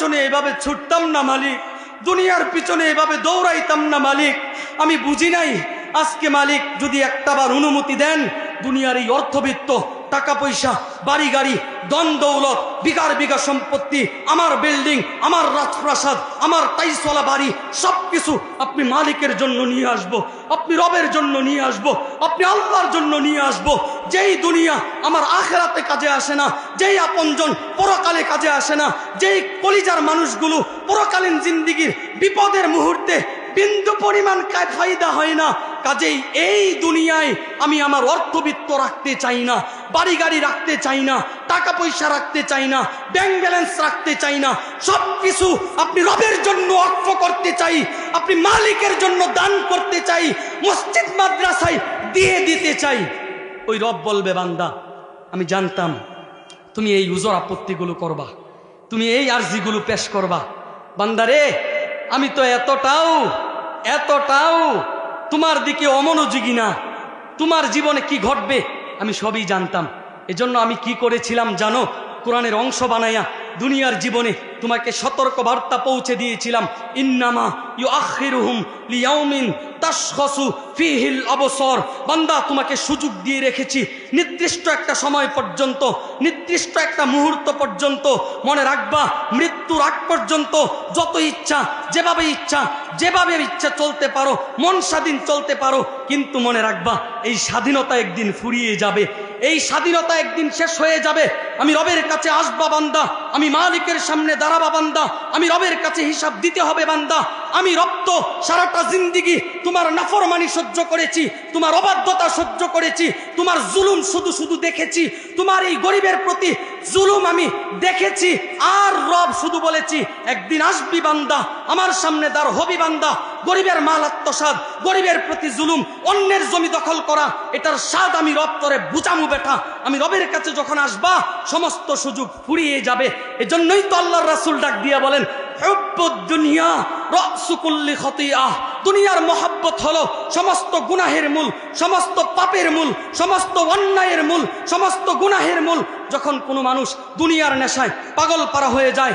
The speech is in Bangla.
পিছনে এভাবে ছুটতাম না মালিক, দুনিয়ার পিছনে এভাবে দৌড়াইতাম না মালিক। আমি বুঝি নাই আজকে মালিক যদি একটাবার অনুমতি দেন, দুনিয়ার এই অর্থবিত্ত, টাকা পয়সা, বাড়ি গাড়ি, ধন দৌলত, বিঘার বিঘা সম্পত্তি, আমার বিল্ডিং, আমার রাজপ্রাসাদ, আমার টাইসওয়ালা বাড়ি, সব কিছু আপনি মালিকের জন্য নিয়ে আসবো, আপনি রবের জন্য নিয়ে আসবো, আপনি আল্লাহর জন্য নিয়ে আসবো। যেই দুনিয়া আমার আখেরাতে কাজে আসে না, যেই আপনজন পরকালে কাজে আসে না, যেই কলিজার মানুষগুলো পরকালীন জিন্দিগির বিপদের মুহূর্তে বিন্দু পরিমাণ ফায়দা হয় না, কাজেই এই দুনিয়ায় আমি আমার অর্থবিত্ত রাখতে চাই না, বাড়ি গাড়ি রাখতে চাই না, টাকা পয়সা রাখতে চাই না, ব্যাংক ব্যালেন্স রাখতে চাই না। সব কিছু আপনি রবের জন্য অর্থ করতে চাই, আপনি মালিকের জন্য দান করতে চাই, মসজিদ মাদ্রাসায় দিয়ে দিতে চাই। ওই রব বলবে, বান্দা আমি জানতাম তুমি এই উজর আপত্তিগুলো করবা, তুমি এই আরজিগুলো পেশ করবা। বান্দারে আমি তো এতটাও তোমার দিকে অমনোযোগী না, তোমার জীবনে কি ঘটবে আমি সবই জানতাম। এজন্য আমি কি করেছিলাম জানো? কোরআনের অংশ বানাইয়া দুনিয়ার জীবনে তোমাকে সতর্ক বার্তা পৌঁছে দিয়েছিলাম। ইন্নামা ইউআখিরুহুম লিয়াউমিন তাশখাসু ফীহিল আবসার। বান্দা তোমাকে সুযোগ দিয়ে রেখেছি নির্দিষ্ট একটা সময় পর্যন্ত, নির্দিষ্ট একটা মুহূর্ত পর্যন্ত। মনে রাখবা, মৃত্যুর আগ পর্যন্ত যত ইচ্ছা, যেভাবে ইচ্ছা চলতে পারো, মন স্বাধীন চলতে পারো, কিন্তু মনে রাখবা এই স্বাধীনতা একদিন ফুরিয়ে যাবে, এই স্বাধীনতা একদিন শেষ হয়ে যাবে। আমি রবের কাছে আসবা বান্দা, আমি মালিকের সামনে দাঁড়াবা বান্দা, আমি রবের কাছে হিসাব দিতে হবে বান্দা। আমি রব তো সারাটা জিন্দিগি তোমার নাফরমানি সহ্য করেছি, তোমার অবাধ্যতা সহ্য করেছি, তোমার জুলুম শুধু দেখেছি, তোমার এই গরিবের প্রতি জুলুম আমি দেখেছি। আর রব শুধু বলেছি একদিন আসবি বান্দা, আমার সামনে দাঁড় হবি বান্দা। গরিবের মাল আত্মসাৎ, গরিবের প্রতি জুলুম, অন্যের জমি দখল করা, এটার স্বাদ আমি রব করে বুঝামু বেটা। আমি রবের কাছে যখন আসবা সমস্ত সুযোগ ফুরিয়ে যাবে। এজন্যই তো আল্লাহর রাসূল ডাক দিয়া বলেন, হুব্বুদ দুনিয়া রাসু কুল্লি খতিআহ। দুনিয়ার মহব্বত হলো সমস্ত গুনাহের মূল, সমস্ত পাপের মূল, সমস্ত অন্যায়ের মূল, সমস্ত গুনাহের মূল। যখন কোনো মানুষ দুনিয়ার নেশায় পাগল পারা হয়ে যায়,